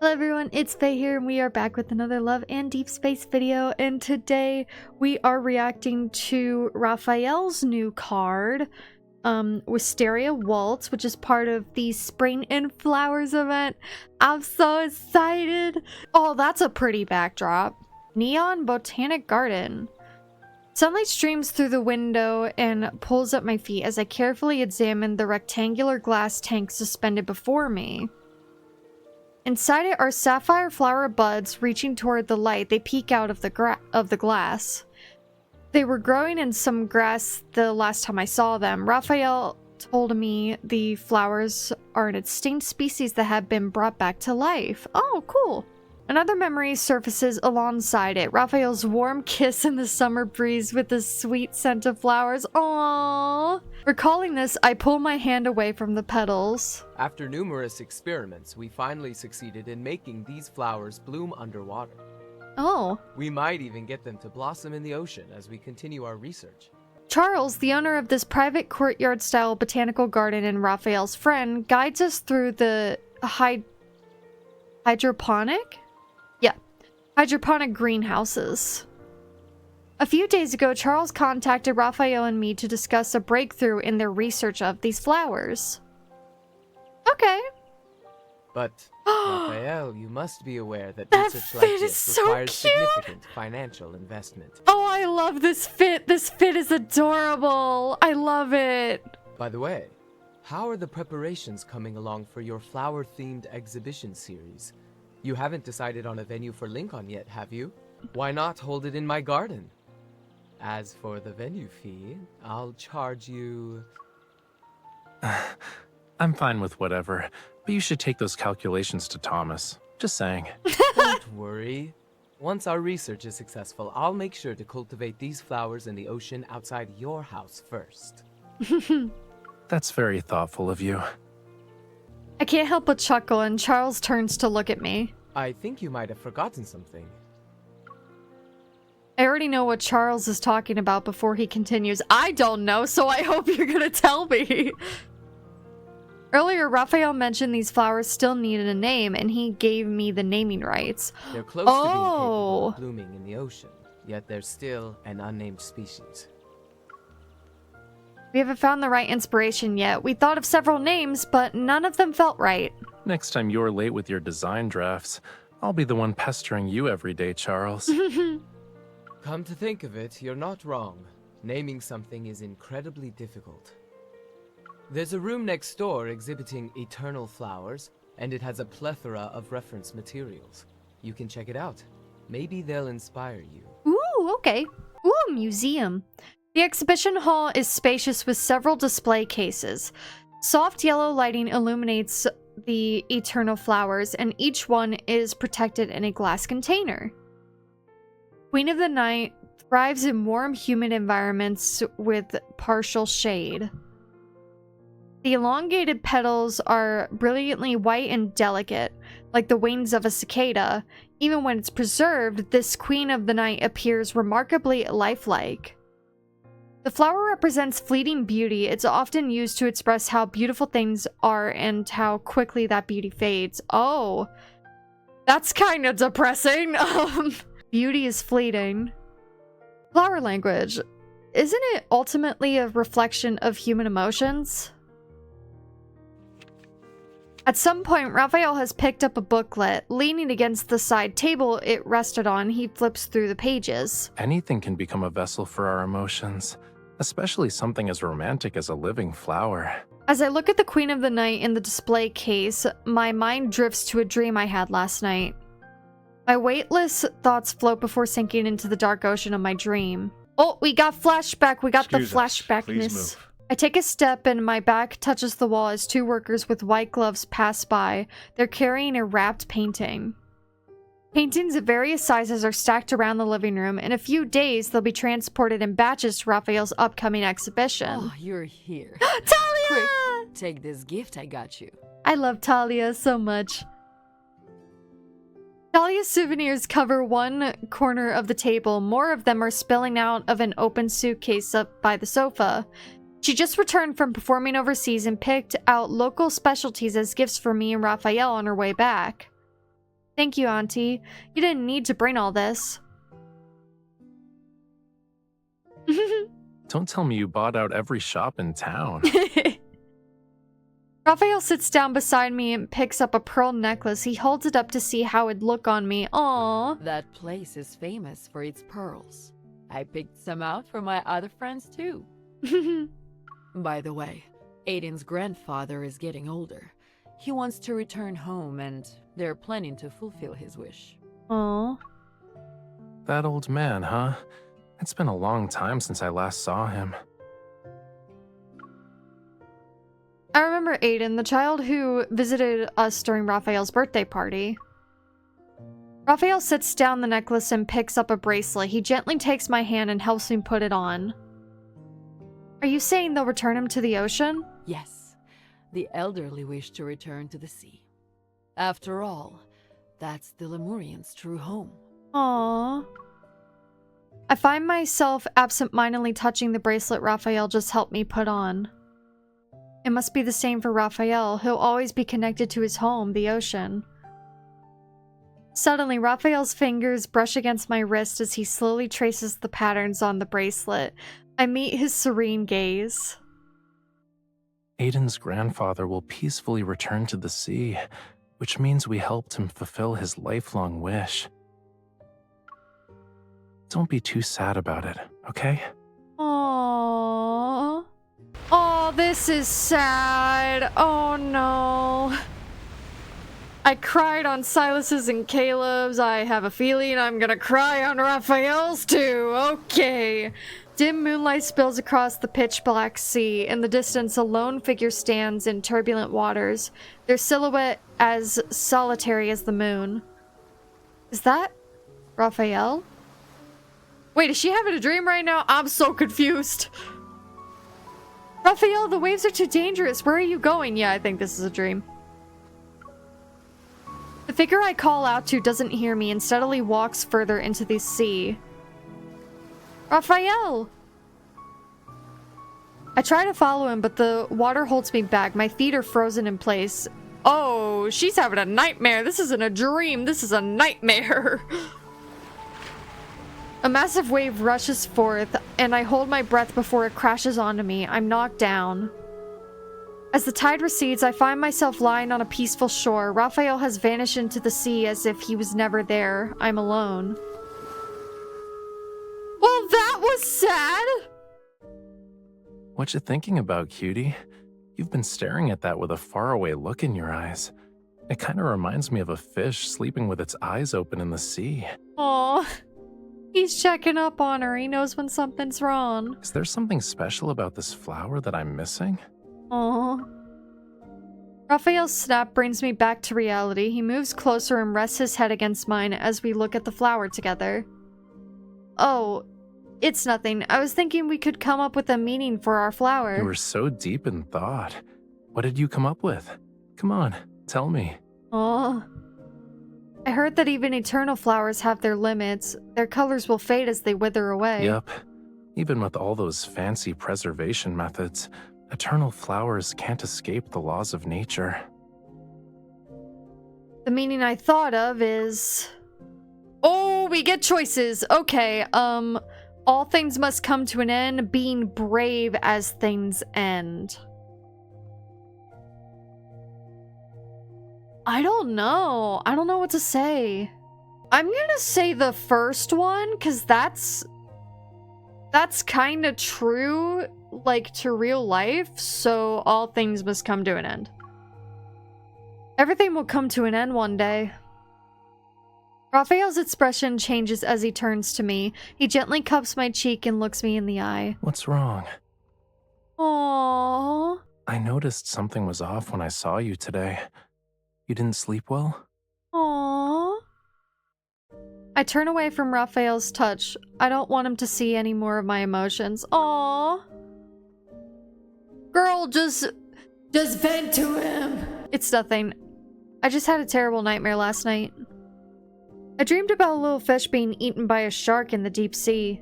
Hello everyone, it's Faye here and we are back with another Love and Deepspace video, and today we are reacting to Raphael's new card, Wisteria Waltz, which is part of the Spring in Flowers event. I'm so excited! Oh, that's a pretty backdrop. Neon Botanic Garden. Sunlight streams through the window and pulls at my feet as I carefully examine the rectangular glass tank suspended before me. Inside it are sapphire flower buds reaching toward the light. They peek out of the glass. They were growing in some grass the last time I saw them. Raphael told me the flowers are an extinct species that have been brought back to life. Oh, cool. Another memory surfaces alongside it. Raphael's warm kiss in the summer breeze with the sweet scent of flowers. Aww. Recalling this, I pull my hand away from the petals. After numerous experiments, we finally succeeded in making these flowers bloom underwater. Oh. We might even get them to blossom in the ocean as we continue our research. Charles, the owner of this private courtyard-style botanical garden and Raphael's friend, guides us through the hydroponic greenhouses. A few days ago, Charles contacted Raphael and me to discuss a breakthrough in their research of these flowers. Okay. But, Raphael, you must be aware that That research like fit is this so requires cute. significant financial investment. Oh, I love this fit. This fit is adorable. I love it. By the way, how are the preparations coming along for your flower-themed exhibition series? You haven't decided on a venue for Lincoln yet, have you? Why not hold it in my garden? As for the venue fee, I'll charge you... I'm fine with whatever, but you should take those calculations to Thomas. Just saying. Don't worry. Once our research is successful, I'll make sure to cultivate these flowers in the ocean outside your house first. That's very thoughtful of you. I can't help but chuckle, and Charles turns to look at me. I think you might have forgotten something. I already know what Charles is talking about before he continues. I don't know, so I hope you're gonna tell me. Earlier, Raphael mentioned these flowers still needed a name, and he gave me the naming rights. They're close to being capable of blooming in the ocean, yet they're still an unnamed species. We haven't found the right inspiration yet. We thought of several names, but none of them felt right. Next time you're late with your design drafts, I'll be the one pestering you every day, Charles. Come to think of it, you're not wrong. Naming something is incredibly difficult. There's a room next door exhibiting eternal flowers, and it has a plethora of reference materials. You can check it out. Maybe they'll inspire you. Ooh, okay. Ooh, museum. The exhibition hall is spacious with several display cases. Soft yellow lighting illuminates the eternal flowers, and each one is protected in a glass container. Queen of the Night thrives in warm, humid environments with partial shade. The elongated petals are brilliantly white and delicate, like the wings of a cicada. Even when it's preserved, this Queen of the Night appears remarkably lifelike. The flower represents fleeting beauty. It's often used to express how beautiful things are and how quickly that beauty fades. Oh, that's kind of depressing. Beauty is fleeting. Flower language. Isn't it ultimately a reflection of human emotions? At some point, Raphael has picked up a booklet. Leaning against the side table it rested on, he flips through the pages. Anything can become a vessel for our emotions, especially something as romantic as a living flower. As I look at the Queen of the Night in the display case, my mind drifts to a dream I had last night. My weightless thoughts float before sinking into the dark ocean of my dream. Oh, we got flashback. We got Excuse the flashbackness. Please move. I take a step and my back touches the wall as two workers with white gloves pass by. They're carrying a wrapped painting. Paintings of various sizes are stacked around the living room. In a few days, they'll be transported in batches to Raphael's upcoming exhibition. Oh, you're here. Talia! Quick, take this gift I got you. I love Talia so much. Talia's souvenirs cover one corner of the table. More of them are spilling out of an open suitcase up by the sofa. She just returned from performing overseas and picked out local specialties as gifts for me and Raphael on her way back. Thank you, Auntie. You didn't need to bring all this. Don't tell me you bought out every shop in town. Raphael sits down beside me and picks up a pearl necklace. He holds it up to see how it'd look on me. Aww. That place is famous for its pearls. I picked some out for my other friends too. By the way, Aiden's grandfather is getting older. He wants to return home and they're planning to fulfill his wish. Aww. That old man, huh? It's been a long time since I last saw him. I remember Aiden, the child who visited us during Raphael's birthday party. Raphael sits down the necklace and picks up a bracelet. He gently takes my hand and helps me put it on. Are you saying they'll return him to the ocean? Yes, the elderly wish to return to the sea. After all, that's the Lemurians' true home. Aww. I find myself absent-mindedly touching the bracelet Raphael just helped me put on. It must be the same for Raphael. He'll always be connected to his home, the ocean. Suddenly, Raphael's fingers brush against my wrist as he slowly traces the patterns on the bracelet. I meet his serene gaze. Aiden's grandfather will peacefully return to the sea, which means we helped him fulfill his lifelong wish. Don't be too sad about it, okay? Aww. Oh, this is sad. Oh no. I cried on Silas's and Caleb's. I have a feeling I'm gonna cry on Raphael's too. Okay. Dim moonlight spills across the pitch black sea. In the distance, a lone figure stands in turbulent waters, their silhouette as solitary as the moon. Is that Raphael? Wait, is she having a dream right now? I'm so confused. Raphael, the waves are too dangerous. Where are you going? Yeah, I think this is a dream. The figure I call out to doesn't hear me and steadily walks further into the sea. Raphael! I try to follow him, but the water holds me back. My feet are frozen in place. Oh, she's having a nightmare. This isn't a dream. This is a nightmare. A massive wave rushes forth, and I hold my breath before it crashes onto me. I'm knocked down. As the tide recedes, I find myself lying on a peaceful shore. Raphael has vanished into the sea as if he was never there. I'm alone. Well, that was sad! What you thinking about, cutie? You've been staring at that with a faraway look in your eyes. It kind of reminds me of a fish sleeping with its eyes open in the sea. Aww. He's checking up on her. He knows when something's wrong. Is there something special about this flower that I'm missing? Aww. Raphael's snap brings me back to reality. He moves closer and rests his head against mine as we look at the flower together. Oh, it's nothing. I was thinking we could come up with a meaning for our flower. You were so deep in thought. What did you come up with? Come on, tell me. Aww. I heard that even eternal flowers have their limits. Their colors will fade as they wither away. Yep. Even with all those fancy preservation methods, eternal flowers can't escape the laws of nature. The meaning I thought of is... Oh, we get choices. Okay, all things must come to an end, being brave as things end. I don't know. I don't know what to say. I'm gonna say the first one, because that's kind of true, like, to real life, so all things must come to an end. Everything will come to an end one day. Raphael's expression changes as he turns to me. He gently cups my cheek and looks me in the eye. What's wrong? Aww. I noticed something was off when I saw you today. You didn't sleep well? Aww. I turn away from Raphael's touch. I don't want him to see any more of my emotions. Aww. Girl, just vent to him. It's nothing. I just had a terrible nightmare last night. I dreamed about a little fish being eaten by a shark in the deep sea.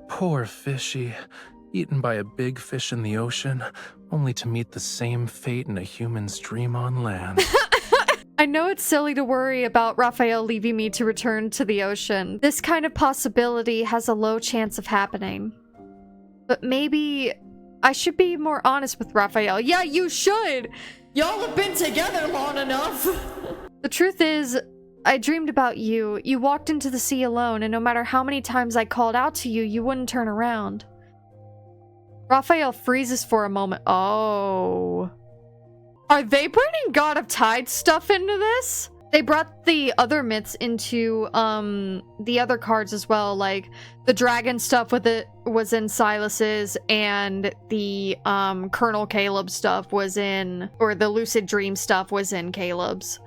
Poor fishy. eaten by a big fish in the ocean, only to meet the same fate in a human's dream on land. I know it's silly to worry about Raphael leaving me to return to the ocean. This kind of possibility has a low chance of happening. But maybe I should be more honest with Raphael. Yeah, you should! Y'all have been together long enough! The truth is, I dreamed about you. You walked into the sea alone, and no matter how many times I called out to you, you wouldn't turn around. Raphael freezes for a moment. Oh. Are they bringing God of Tide stuff into this? They brought the other myths into the other cards as well, like the dragon stuff with it was in Silas's, and the Colonel Caleb stuff was in, or the lucid dream stuff was in Caleb's.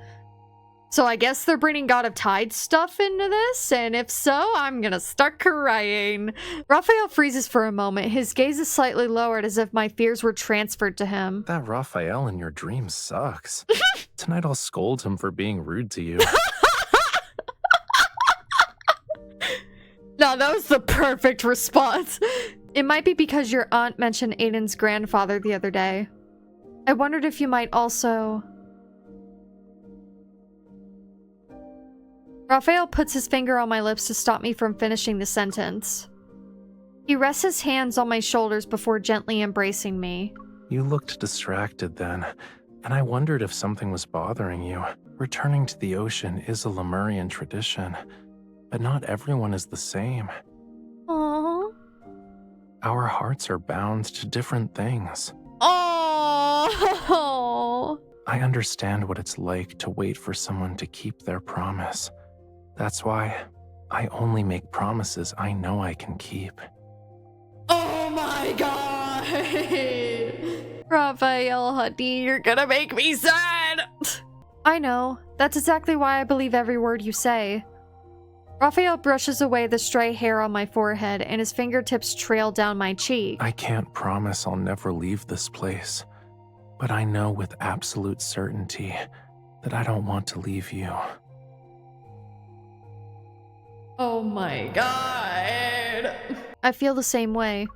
So I guess they're bringing God of Tide stuff into this, and if so, I'm gonna start crying. Raphael freezes for a moment. His gaze is slightly lowered as if my fears were transferred to him. That Raphael in your dream sucks. Tonight I'll scold him for being rude to you. No, that was the perfect response. It might be because your aunt mentioned Aiden's grandfather the other day. I wondered if you might also... Raphael puts his finger on my lips to stop me from finishing the sentence. He rests his hands on my shoulders before gently embracing me. You looked distracted then, and I wondered if something was bothering you. Returning to the ocean is a Lemurian tradition, but not everyone is the same. Aww. Our hearts are bound to different things. Aww. I understand what it's like to wait for someone to keep their promise. That's why I only make promises I know I can keep. Oh my god! Raphael, honey, you're gonna make me sad! I know. That's exactly why I believe every word you say. Raphael brushes away the stray hair on my forehead, and his fingertips trail down my cheek. I can't promise I'll never leave this place, but I know with absolute certainty that I don't want to leave you. Oh my god. I feel the same way.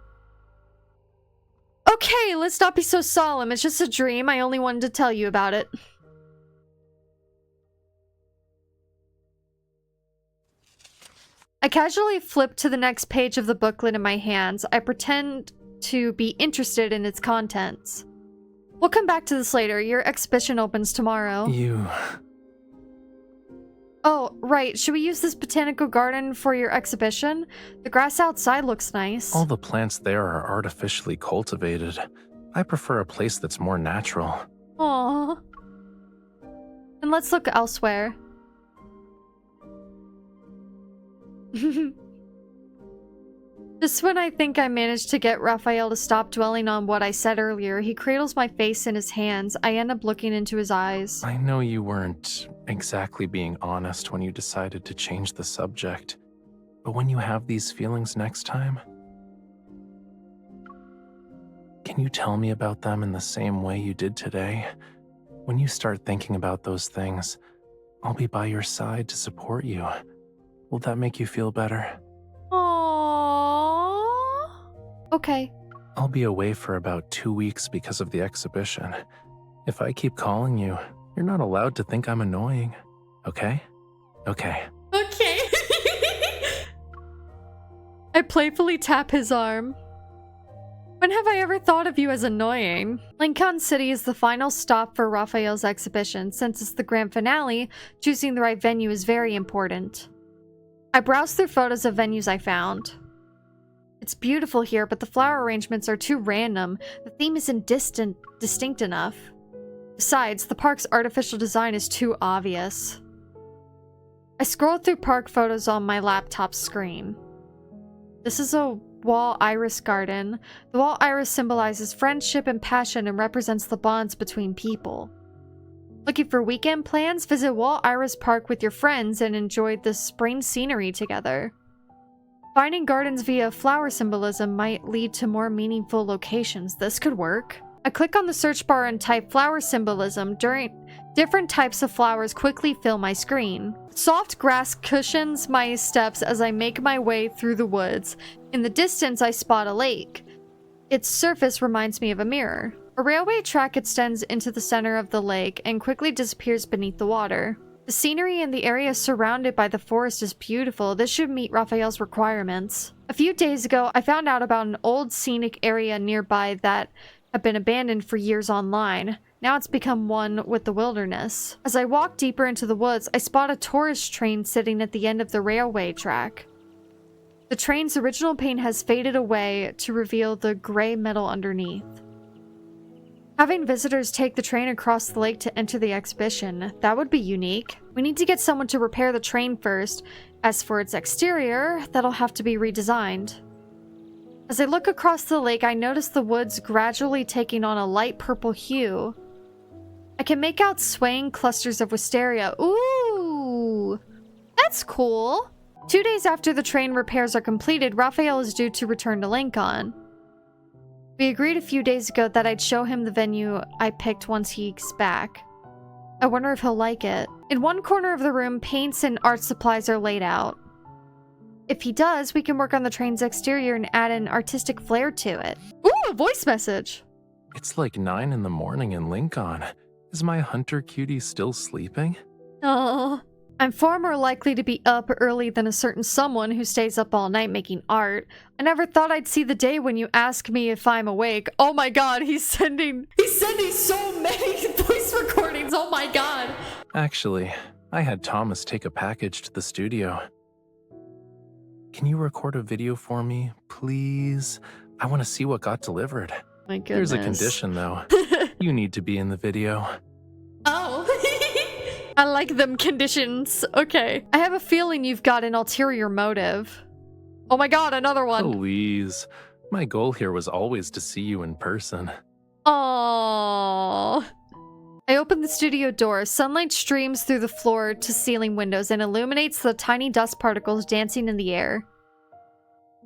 Okay, let's not be so solemn. It's just a dream. I only wanted to tell you about it. I casually flip to the next page of the booklet in my hands. I pretend to be interested in its contents. We'll come back to this later. Your exhibition opens tomorrow. Oh, right. Should we use this botanical garden for your exhibition? The grass outside looks nice. All the plants there are artificially cultivated. I prefer a place that's more natural. Aww. And let's look elsewhere. Just when I think I managed to get Raphael to stop dwelling on what I said earlier, he cradles my face in his hands. I end up looking into his eyes. I know you weren't exactly being honest when you decided to change the subject, but when you have these feelings next time, can you tell me about them in the same way you did today? When you start thinking about those things, I'll be by your side to support you. Will that make you feel better? Aww. Okay. I'll be away for about 2 weeks because of the exhibition. If I keep calling you, you're not allowed to think I'm annoying. Okay? Okay. Okay. I playfully tap his arm. When have I ever thought of you as annoying? Lincoln City is the final stop for Raphael's exhibition. Since it's the grand finale, choosing the right venue is very important. I browsed through photos of venues I found. It's beautiful here, but the flower arrangements are too random. The theme isn't distinct enough. Besides, the park's artificial design is too obvious. I scrolled through park photos on my laptop screen. This is a wall iris garden. The wall iris symbolizes friendship and passion and represents the bonds between people. Looking for weekend plans? Visit Wall Iris Park with your friends and enjoy the spring scenery together. Finding gardens via flower symbolism might lead to more meaningful locations. This could work. I click on the search bar and type flower symbolism. Different types of flowers quickly fill my screen. Soft grass cushions my steps as I make my way through the woods. In the distance, I spot a lake. Its surface reminds me of a mirror. A railway track extends into the center of the lake and quickly disappears beneath the water. The scenery in the area surrounded by the forest is beautiful. This should meet Raphael's requirements. A few days ago, I found out about an old scenic area nearby that had been abandoned for years online. Now it's become one with the wilderness. As I walk deeper into the woods, I spot a tourist train sitting at the end of the railway track. The train's original paint has faded away to reveal the gray metal underneath. Having visitors take the train across the lake to enter the exhibition, that would be unique. We need to get someone to repair the train first. As for its exterior, that'll have to be redesigned. As I look across the lake, I notice the woods gradually taking on a light purple hue. I can make out swaying clusters of wisteria. Ooh! That's cool! 2 days after the train repairs are completed, Raphael is due to return to Lincoln. We agreed a few days ago that I'd show him the venue I picked once he's back. I wonder if he'll like it. In one corner of the room, paints and art supplies are laid out. If he does, we can work on the train's exterior and add an artistic flair to it. Ooh, a voice message! It's like 9 in the morning in Lincoln. Is my hunter cutie still sleeping? Oh, I'm far more likely to be up early than a certain someone who stays up all night making art. I never thought I'd see the day when you ask me if I'm awake. Oh my god, he's sending so many voice recordings. Oh my god. Actually, I had Thomas take a package to the studio. Can you record a video for me, please? I want to see what got delivered. My goodness. There's a condition, though. You need to be in the video. Oh. I like them conditions. Okay. I have a feeling you've got an ulterior motive. Oh my god, another one. Please. My goal here was always to see you in person. Aww. I open the studio door. Sunlight streams through the floor to ceiling windows and illuminates the tiny dust particles dancing in the air.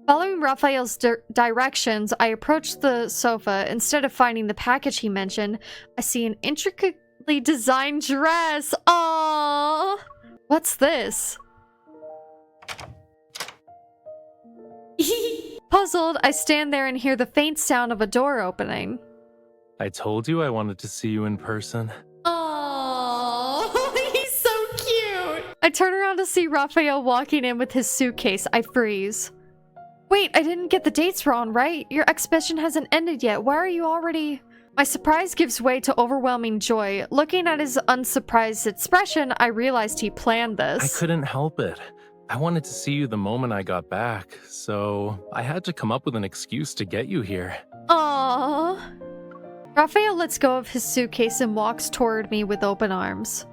Following Raphael's directions, I approach the sofa. Instead of finding the package he mentioned, I see an intricately designed dress. Aww. What's this? Puzzled, I stand there and hear the faint sound of a door opening. I told you I wanted to see you in person. Aww, he's so cute. I turn around to see Raphael walking in with his suitcase. I freeze. Wait, I didn't get the dates wrong, right? Your exhibition hasn't ended yet. Why are you already... My surprise gives way to overwhelming joy. Looking at his unsurprised expression, I realized he planned this. I couldn't help it. I wanted to see you the moment I got back, so I had to come up with an excuse to get you here. Aww. Raphael lets go of his suitcase and walks toward me with open arms.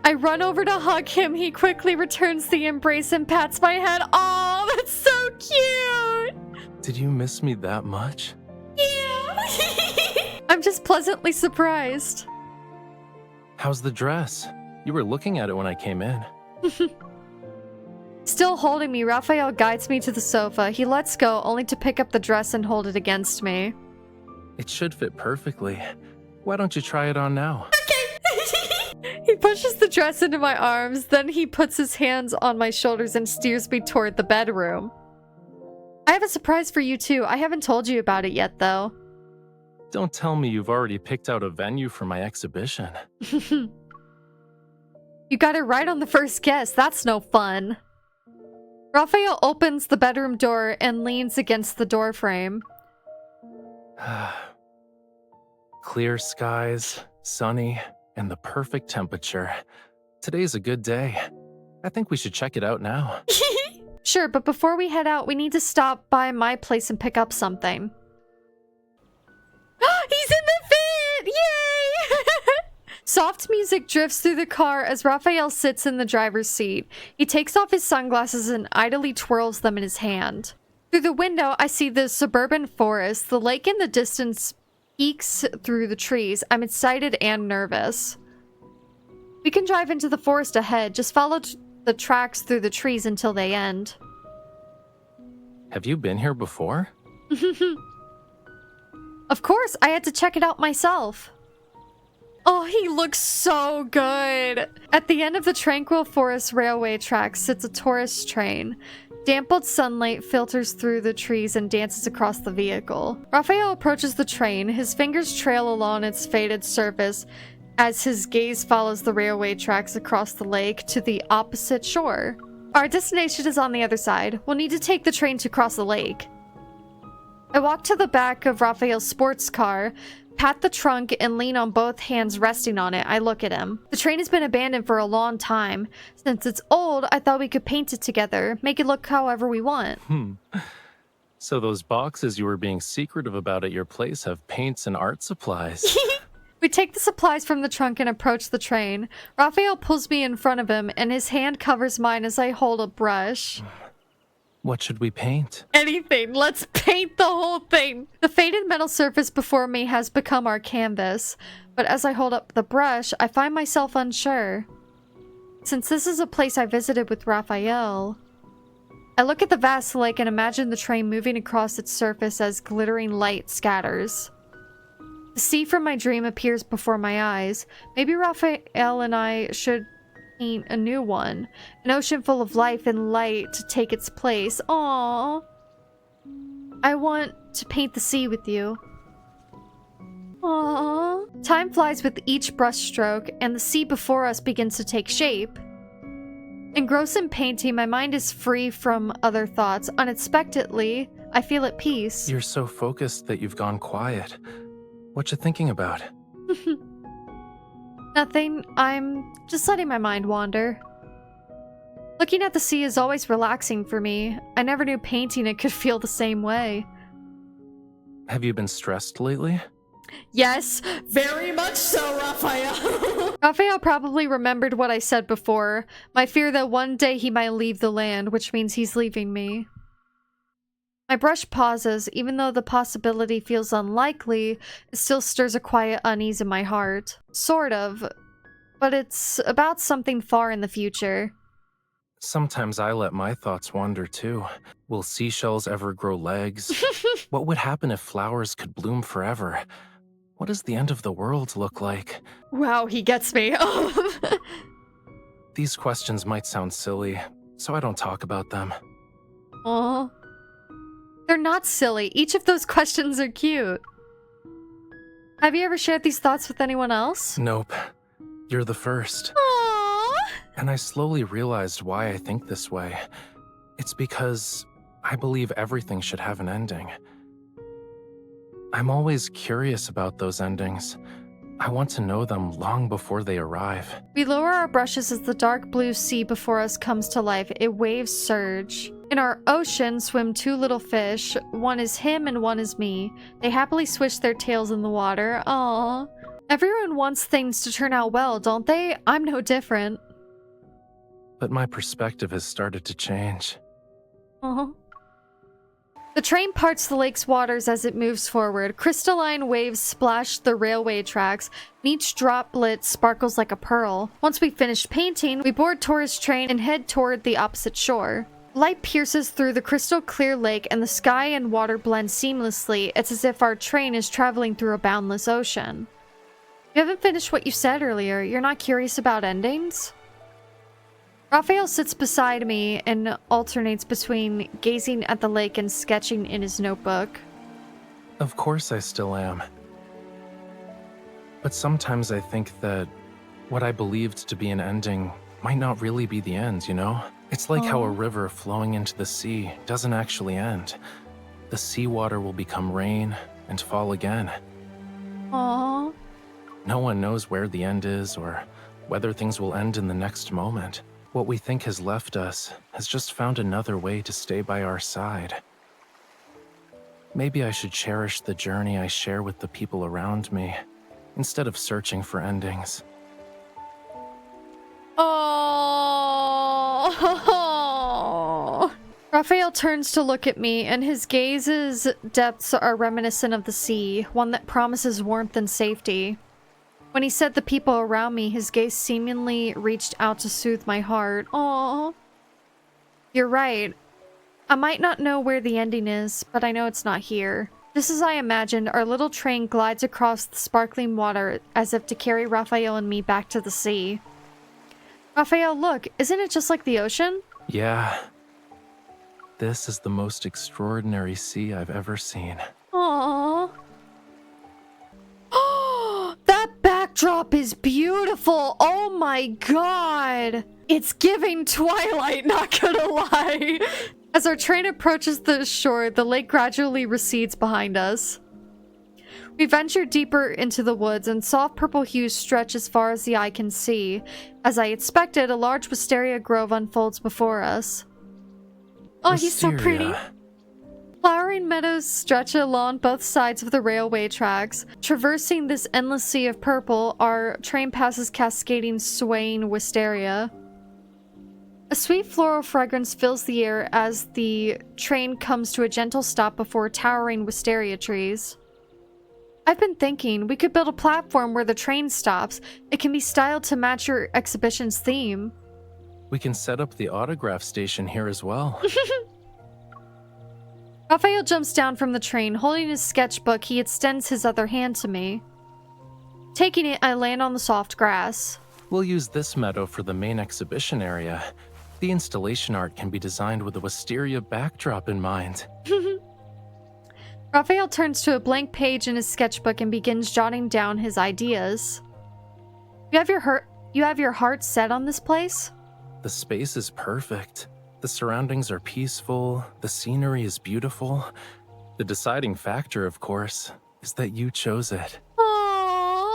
I run over to hug him. He quickly returns the embrace and pats my head. Aw, that's so cute! Did you miss me that much? Yeah! I'm just pleasantly surprised. How's the dress? You were looking at it when I came in. Still holding me, Raphael guides me to the sofa. He lets go, only to pick up the dress and hold it against me. It should fit perfectly. Why don't you try it on now? Okay. He pushes the dress into my arms, then he puts his hands on my shoulders and steers me toward the bedroom. I have a surprise for you too. I haven't told you about it yet, though. Don't tell me you've already picked out a venue for my exhibition. You got it right on the first guess. That's no fun. Raphael opens the bedroom door and leans against the door frame. Clear skies, sunny, and the perfect temperature. Today's a good day. I think we should check it out now. Sure, but before we head out, we need to stop by my place and pick up something. He's in the fit! Yay! Soft music drifts through the car as Raphael sits in the driver's seat. He takes off his sunglasses and idly twirls them in his hand. Through the window, I see the suburban forest. The lake in the distance peeks through the trees. I'm excited and nervous. We can drive into the forest ahead. Just follow the tracks through the trees until they end. Have you been here before? Of course, I had to check it out myself. Oh, he looks so good. At the end of the tranquil forest railway tracks sits a tourist train. Dampened sunlight filters through the trees and dances across the vehicle. Raphael approaches the train. His fingers trail along its faded surface as his gaze follows the railway tracks across the lake to the opposite shore. Our destination is on the other side. We'll need to take the train to cross the lake. I walk to the back of Raphael's sports car, pat the trunk, and lean on both hands resting on it. I look at him. The train has been abandoned for a long time. Since it's old, I thought we could paint it together, make it look however we want. So those boxes you were being secretive about at your place have paints and art supplies. We take the supplies from the trunk and approach the train. Raphael pulls me in front of him, and his hand covers mine as I hold a brush. What should we paint? Anything. Let's paint the whole thing. The faded metal surface before me has become our canvas, but as I hold up the brush, I find myself unsure. Since this is a place I visited with Raphael, I look at the vast lake and imagine the train moving across its surface as glittering light scatters. The sea from my dream appears before my eyes. Maybe Raphael and I should paint a new one. An ocean full of life and light to take its place. Aww. I want to paint the sea with you. Aww. Time flies with each brushstroke, and the sea before us begins to take shape. Engrossed in painting, my mind is free from other thoughts. Unexpectedly, I feel at peace. You're so focused that you've gone quiet. What you thinking about? Nothing. I'm just letting my mind wander. Looking at the sea is always relaxing for me. I never knew painting it could feel the same way. Have you been stressed lately? Yes, very much so, Raphael. Raphael probably remembered what I said before. My fear that one day he might leave the land, which means he's leaving me. My brush pauses. Even though the possibility feels unlikely, it still stirs a quiet unease in my heart. Sort of. But it's about something far in the future. Sometimes I let my thoughts wander too. Will seashells ever grow legs? What would happen if flowers could bloom forever? What does the end of the world look like? Wow, he gets me. These questions might sound silly, so I don't talk about them. Aww. They're not silly. Each of those questions are cute. Have you ever shared these thoughts with anyone else? Nope. You're the first. Aww. And I slowly realized why I think this way. It's because I believe everything should have an ending. I'm always curious about those endings. I want to know them long before they arrive. We lower our brushes as the dark blue sea before us comes to life. It waves surge. In our ocean swim two little fish. One is him and one is me. They happily swish their tails in the water. Aww. Everyone wants things to turn out well, don't they? I'm no different. But my perspective has started to change. Aww. The train parts the lake's waters as it moves forward. Crystalline waves splash the railway tracks, and each droplet sparkles like a pearl. Once we finish painting, we board tourist train and head toward the opposite shore. Light pierces through the crystal clear lake, and the sky and water blend seamlessly. It's as if our train is traveling through a boundless ocean. You haven't finished what you said earlier. You're not curious about endings? Raphael sits beside me and alternates between gazing at the lake and sketching in his notebook. Of course I still am. But sometimes I think that what I believed to be an ending might not really be the end, you know? It's like how a river flowing into the sea doesn't actually end. The seawater will become rain and fall again. Aww. No one knows where the end is or whether things will end in the next moment. What we think has left us has just found another way to stay by our side. Maybe I should cherish the journey I share with the people around me, instead of searching for endings. Oh. Raphael turns to look at me, and his gaze's depths are reminiscent of the sea, one that promises warmth and safety. When he said the people around me, his gaze seemingly reached out to soothe my heart. Aww. You're right. I might not know where the ending is, but I know it's not here. Just as I imagined, our little train glides across the sparkling water as if to carry Raphael and me back to the sea. Raphael, look, isn't it just like the ocean? Yeah. This is the most extraordinary sea I've ever seen. Aww. That backdrop is beautiful. Oh my god. It's giving Twilight, not gonna lie. As our train approaches the shore, the lake gradually recedes behind us. We venture deeper into the woods, and soft purple hues stretch as far as the eye can see. As I expected, a large wisteria grove unfolds before us. Oh, he's so pretty. Wisteria. Flowering meadows stretch along both sides of the railway tracks. Traversing this endless sea of purple, our train passes cascading, swaying wisteria. A sweet floral fragrance fills the air as the train comes to a gentle stop before towering wisteria trees. I've been thinking, we could build a platform where the train stops. It can be styled to match your exhibition's theme. We can set up the autograph station here as well. Raphael jumps down from the train. Holding his sketchbook, he extends his other hand to me. Taking it, I land on the soft grass. We'll use this meadow for the main exhibition area. The installation art can be designed with a wisteria backdrop in mind. Raphael turns to a blank page in his sketchbook and begins jotting down his ideas. You have your heart set on this place? The space is perfect. The surroundings are peaceful. The scenery is beautiful. The deciding factor, of course, is that you chose it. Aww.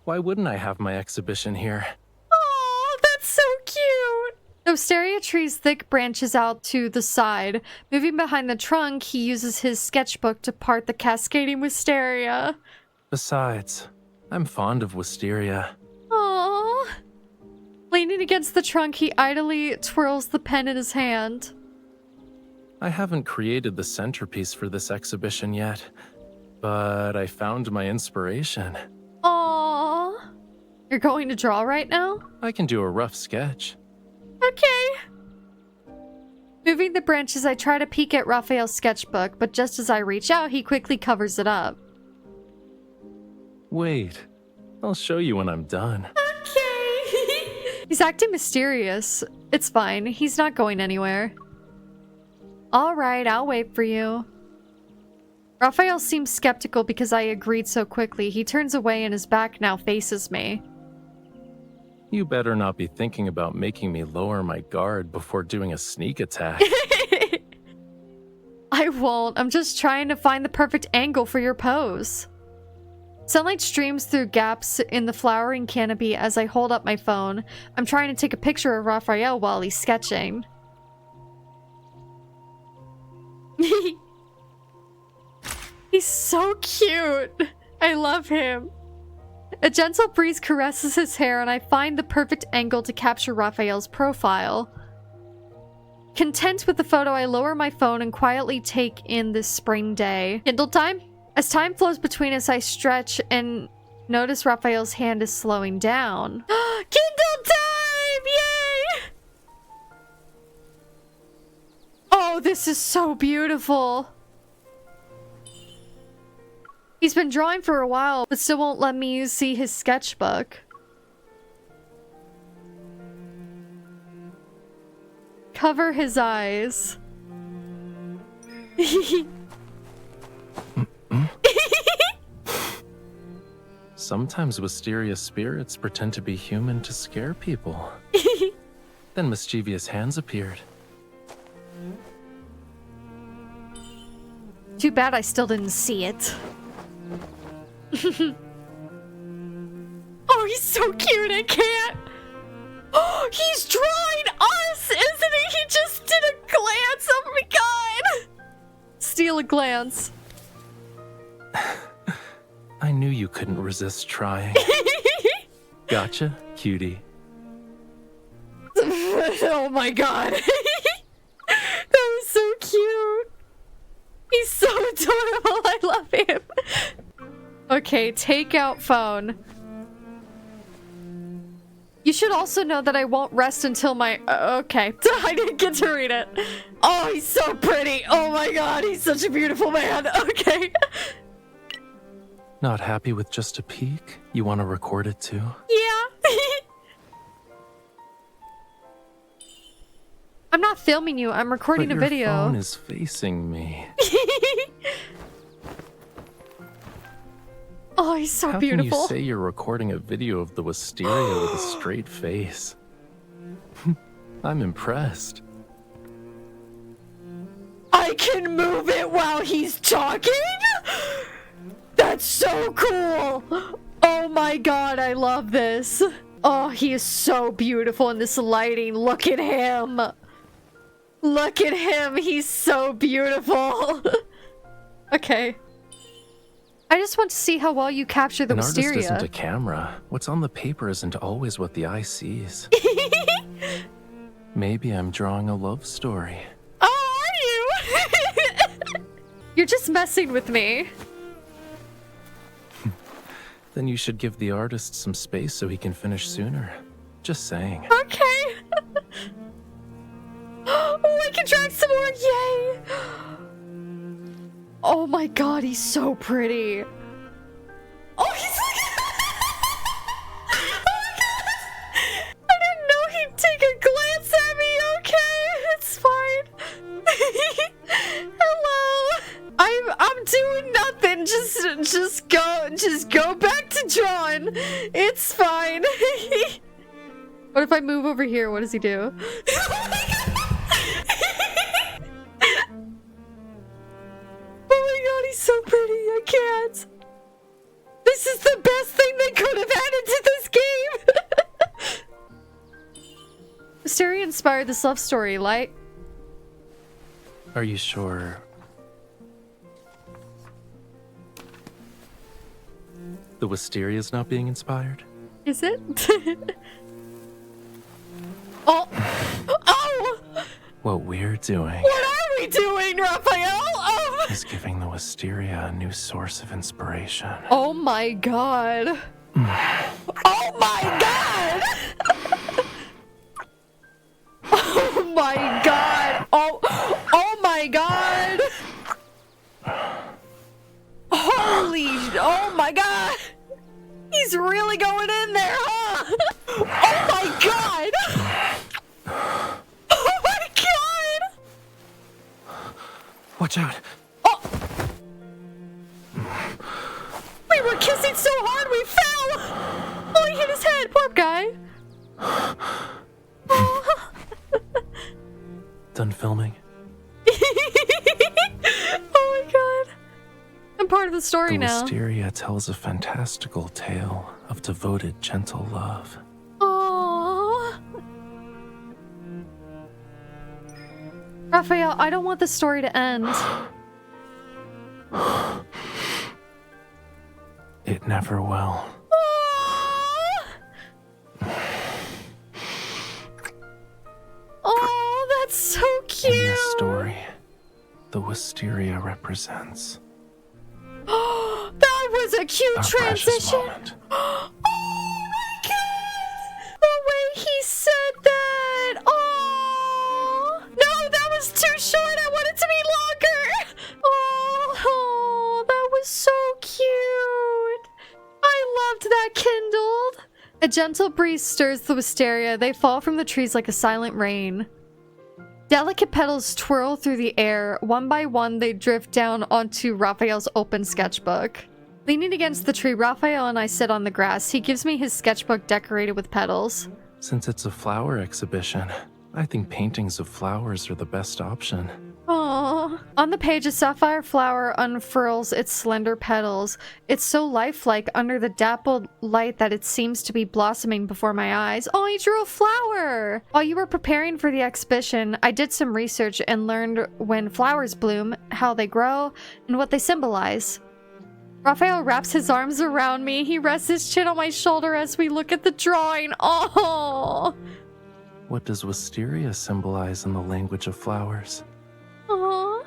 Why wouldn't I have my exhibition here? Aww, that's so cute. The wisteria tree's thick branches out to the side. Moving behind the trunk, he uses his sketchbook to part the cascading wisteria. Besides, I'm fond of wisteria. Aww. Leaning against the trunk, he idly twirls the pen in his hand. I haven't created the centerpiece for this exhibition yet, but I found my inspiration. Aww. You're going to draw right now? I can do a rough sketch. Okay. Moving the branches, I try to peek at Raphael's sketchbook, but just as I reach out, he quickly covers it up. Wait, I'll show you when I'm done. Okay. He's acting mysterious. It's fine. He's not going anywhere. All right, I'll wait for you. Raphael seems skeptical because I agreed so quickly. He turns away and his back now faces me. You better not be thinking about making me lower my guard before doing a sneak attack. I won't. I'm just trying to find the perfect angle for your pose. Sunlight streams through gaps in the flowering canopy as I hold up my phone. I'm trying to take a picture of Raphael while he's sketching. He's so cute. I love him. A gentle breeze caresses his hair and I find the perfect angle to capture Raphael's profile. Content with the photo, I lower my phone and quietly take in this spring day. Kindle time? As time flows between us, I stretch and notice Raphael's hand is slowing down. Kindle time! Yay! Oh, this is so beautiful. He's been drawing for a while, but still won't let me see his sketchbook. Cover his eyes. Sometimes wisteria spirits pretend to be human to scare people. Then mischievous hands appeared. Too bad I still didn't see it. Oh, he's so cute, I can't. Oh, he's drawing us, isn't he? He just did a glance. Oh my god. Steal a glance. I knew you couldn't resist trying. Gotcha, cutie. Oh my god. That was so cute. He's so adorable. I love him. Okay, take out phone. You should also know that I won't rest until my... okay. I didn't get to read it. Oh, he's so pretty. Oh my god, he's such a beautiful man. Okay. Not happy with just a peek? You want to record it too? Yeah. I'm not filming you. I'm recording but a video. Your phone is facing me. Oh, he's so How beautiful. can you say you're recording a video of the Wisteria with a straight face? I'm impressed. I can move it while he's talking? That's so cool. Oh my god, I love this. Oh, he is so beautiful in this lighting. Look at him. Look at him. He's so beautiful. Okay. I just want to see how well you capture the Wisteria. An artist isn't a camera. What's on the paper isn't always what the eye sees. Maybe I'm drawing a love story. Oh, are you? You're just messing with me. Then you should give the artist some space so he can finish sooner. Just saying. Okay. Oh, I can drag some more. Yay. Oh my god, he's so pretty. Oh, he's oh my god. I didn't know he'd take a glance at me. Okay, it's fine. Hello. I'm doing nothing. Just go back to drawing. It's fine. What if I move over here? What does he do? He's so pretty, I can't. This is the best thing they could have added to this game. Wisteria inspired this love story, like. Are you sure? The Wisteria is not being inspired? Is it? Oh! Oh! What we're doing. What are we doing, Raphael? Oh! Is giving the Wisteria a new source of inspiration. Oh my god. Oh my god! Oh my god! Oh my god! Holy, oh my god! He's really going in there, huh? Oh my god! Oh my god! Watch out! Oh! We were kissing so hard we fell! Oh, he hit his head, poor guy. Oh. Done filming? Oh my god. I'm part of the story now. The Wisteria tells a fantastical tale of devoted, gentle love. Aww. Raphael, I don't want the story to end. It never will. Oh, that's so cute. In this story, the Wisteria represents that was a cute a transition. precious moment. Oh my god! The way he said that! Oh! No, that was too short! I want it to be longer! Oh, that was so cute! I loved that kindled! A gentle breeze stirs the wisteria. They fall from the trees like a silent rain. Delicate petals twirl through the air. One by one, they drift down onto Raphael's open sketchbook. Leaning against the tree, Raphael and I sit on the grass. He gives me his sketchbook decorated with petals. Since it's a flower exhibition, I think paintings of flowers are the best option. Aww. On the page, a sapphire flower unfurls its slender petals. It's so lifelike under the dappled light that it seems to be blossoming before my eyes. Oh, he drew a flower! While you were preparing for the exhibition, I did some research and learned when flowers bloom, how they grow, and what they symbolize. Raphael wraps his arms around me. He rests his chin on my shoulder as we look at the drawing. Oh! What does wisteria symbolize in the language of flowers? Aww.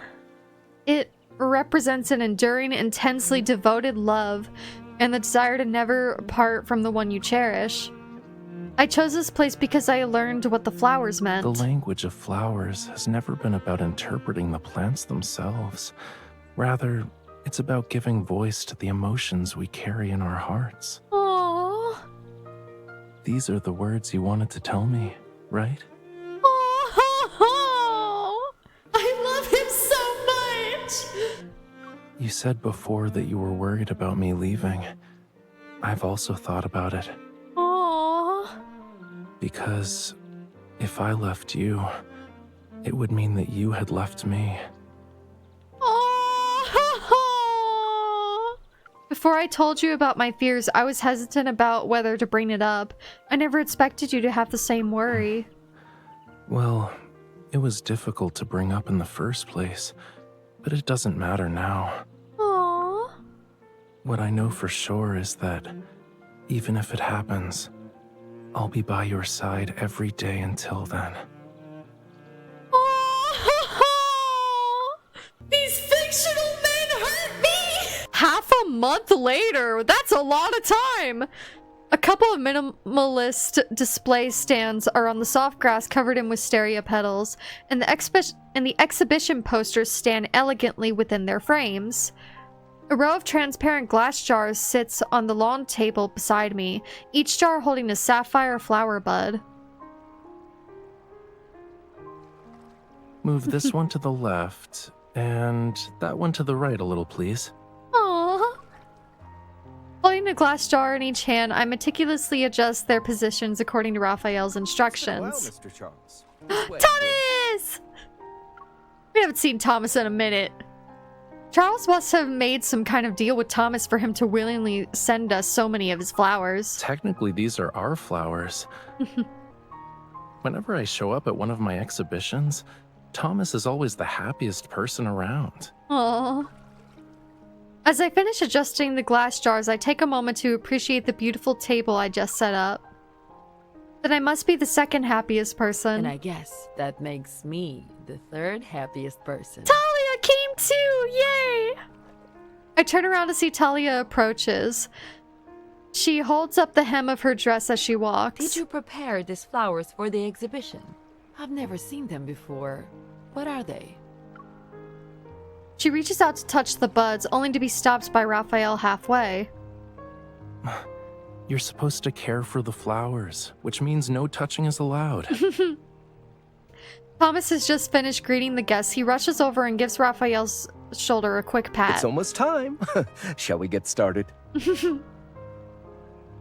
It represents an enduring, intensely devoted love and the desire to never part from the one you cherish. I chose this place because I learned what the flowers meant. The language of flowers has never been about interpreting the plants themselves. Rather, it's about giving voice to the emotions we carry in our hearts. Aww. These are the words you wanted to tell me, right? Oh, You said before that you were worried about me leaving. I've also thought about it. Aww. Because if I left you, it would mean that you had left me. Aww. Before I told you about my fears, I was hesitant about whether to bring it up. I never expected you to have the same worry. Well, it was difficult to bring up in the first place, but it doesn't matter now. Aww. What I know for sure is that, even if it happens, I'll be by your side every day until then. These fictional men hurt me! Half a month later? That's a lot of time! A couple of minimalist display stands are on the soft grass covered in wisteria petals, and the exhibition posters stand elegantly within their frames. A row of transparent glass jars sits on the lawn table beside me, each jar holding a sapphire flower bud. Move this one to the left, and that one to the right a little, please. Aww. Holding a glass jar in each hand, I meticulously adjust their positions according to Raphael's instructions. Well, Mr. Charles. Thomas! We haven't seen Thomas in a minute. Charles must have made some kind of deal with Thomas for him to willingly send us so many of his flowers. Technically, these are our flowers. Whenever I show up at one of my exhibitions, Thomas is always the happiest person around. Aww. As I finish adjusting the glass jars, I take a moment to appreciate the beautiful table I just set up. Then I must be the second happiest person. And I guess that makes me the third happiest person. Talia came too! Yay! I turn around to see Talia approaches. She holds up the hem of her dress as she walks. Did you prepare these flowers for the exhibition? I've never seen them before. What are they? She reaches out to touch the buds, only to be stopped by Raphael halfway. You're supposed to care for the flowers, which means no touching is allowed. Thomas has just finished greeting the guests. He rushes over and gives Raphael's shoulder a quick pat. It's almost time. Shall we get started?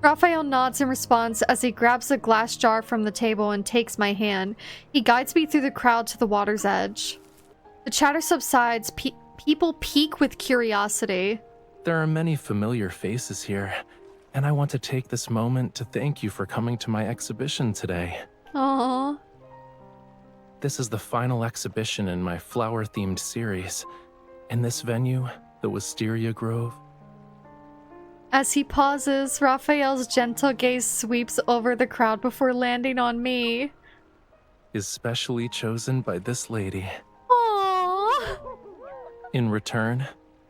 Raphael nods in response as he grabs a glass jar from the table and takes my hand. He guides me through the crowd to the water's edge. The chatter subsides. People peek with curiosity. There are many familiar faces here, and I want to take this moment to thank you for coming to my exhibition today. Aww. This is the final exhibition in my flower-themed series. In this venue, the Wisteria Grove. As he pauses, Raphael's gentle gaze sweeps over the crowd before landing on me. Is specially chosen by this lady. Aww. In return,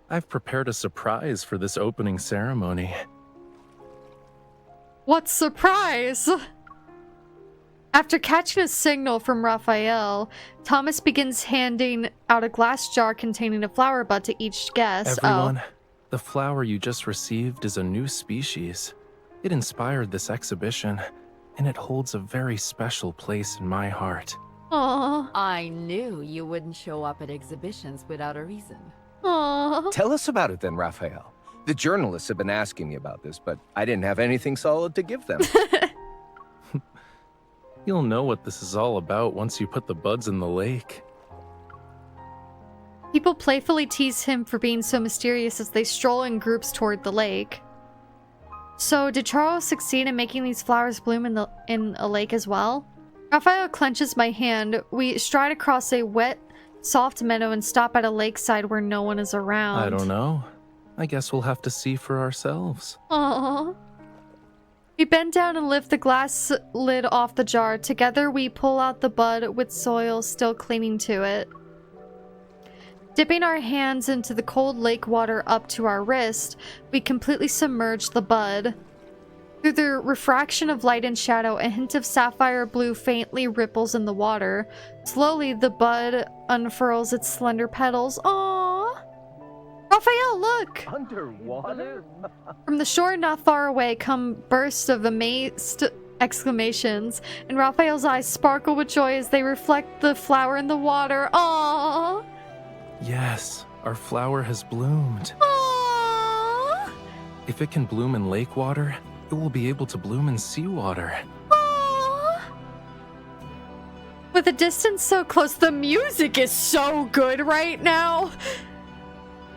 I've prepared a surprise for this opening ceremony. What surprise! After catching a signal from Raphael, Thomas begins handing out a glass jar containing a flower bud to each guest. Everyone, the flower you just received is a new species. It inspired this exhibition, and it holds a very special place in my heart. Aww. I knew you wouldn't show up at exhibitions without a reason. Aww. Tell us about it then, Raphael. The journalists have been asking me about this, but I didn't have anything solid to give them. You'll know what this is all about once you put the buds in the lake. People playfully tease him for being so mysterious as they stroll in groups toward the lake. So, did Charles succeed in making these flowers bloom in a lake as well? Raphael clenches my hand. We stride across a wet, soft meadow and stop at a lakeside where no one is around. I don't know. I guess we'll have to see for ourselves. Aww. We bend down and lift the glass lid off the jar. Together, we pull out the bud with soil still clinging to it. Dipping our hands into the cold lake water up to our wrist, we completely submerge the bud. Through the refraction of light and shadow, a hint of sapphire blue faintly ripples in the water. Slowly, the bud unfurls its slender petals. Aww! Raphael, look! Underwater? From the shore not far away come bursts of amazed exclamations, and Raphael's eyes sparkle with joy as they reflect the flower in the water. Aww! Yes, Our flower has bloomed. Aww. If it can bloom in lake water, it will be able to bloom in seawater. Aww. With a distance so close, the music is so good right now.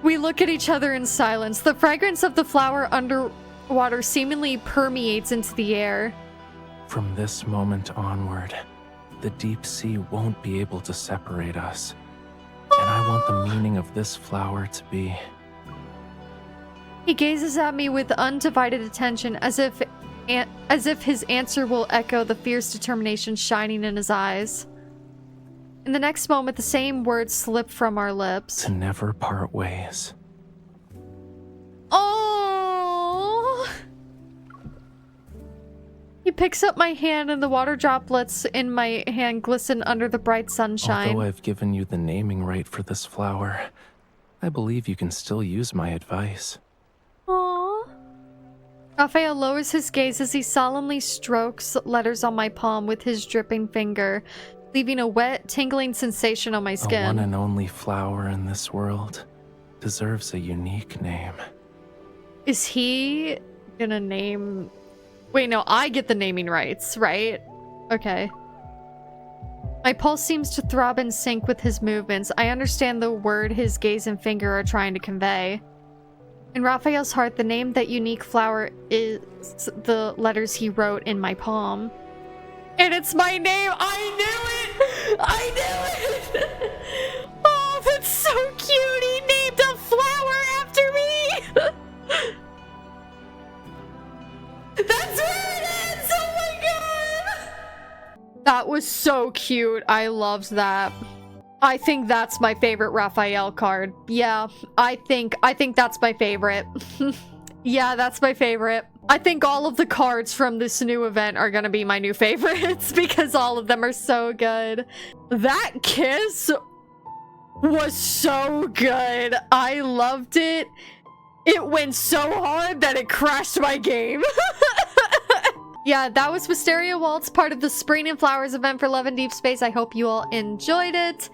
We look at each other in silence. The fragrance of the flower underwater seemingly permeates into the air. From this moment onward, the deep sea won't be able to separate us. And I want the meaning of this flower to be... He gazes at me with undivided attention, as if his answer will echo the fierce determination shining in his eyes. In the next moment, the same words slip from our lips. To never part ways. Oh! He picks up my hand and the water droplets in my hand glisten under the bright sunshine. Although I've given you the naming right for this flower, I believe you can still use my advice. Aww. Raphael lowers his gaze as he solemnly strokes letters on my palm with his dripping finger, leaving a wet, tingling sensation on my skin. The one and only flower in this world deserves a unique name. Is he gonna name... Wait, no, I get the naming rights, right? Okay. My pulse seems to throb in sync with his movements. I understand the word his gaze and finger are trying to convey. In Raphael's heart, the name that unique flower is the letters he wrote in my palm. And it's my name! I knew it! I knew it! Oh, that's so cute! He named a flower after me! That's where it is! Oh my god! That was so cute. I loved that. I think that's my favorite Raphael card. Yeah, I think that's my favorite. Yeah, that's my favorite. I think all of the cards from this new event are gonna be my new favorites because all of them are so good. That kiss was so good. I loved it. It went so hard that it crashed my game. Yeah, that was Wisteria Waltz, part of the Spring and Flowers event for Love and Deepspace. I hope you all enjoyed it.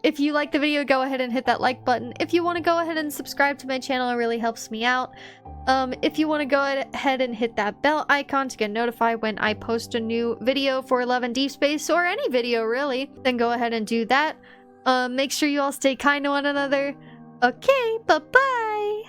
If you liked the video, go ahead and hit that like button. If you want to go ahead and subscribe to my channel, it really helps me out. If you want to go ahead and hit that bell icon to get notified when I post a new video for Love and Deepspace, or any video really, then go ahead and do that. Make sure you all stay kind to one another. Okay, bye-bye!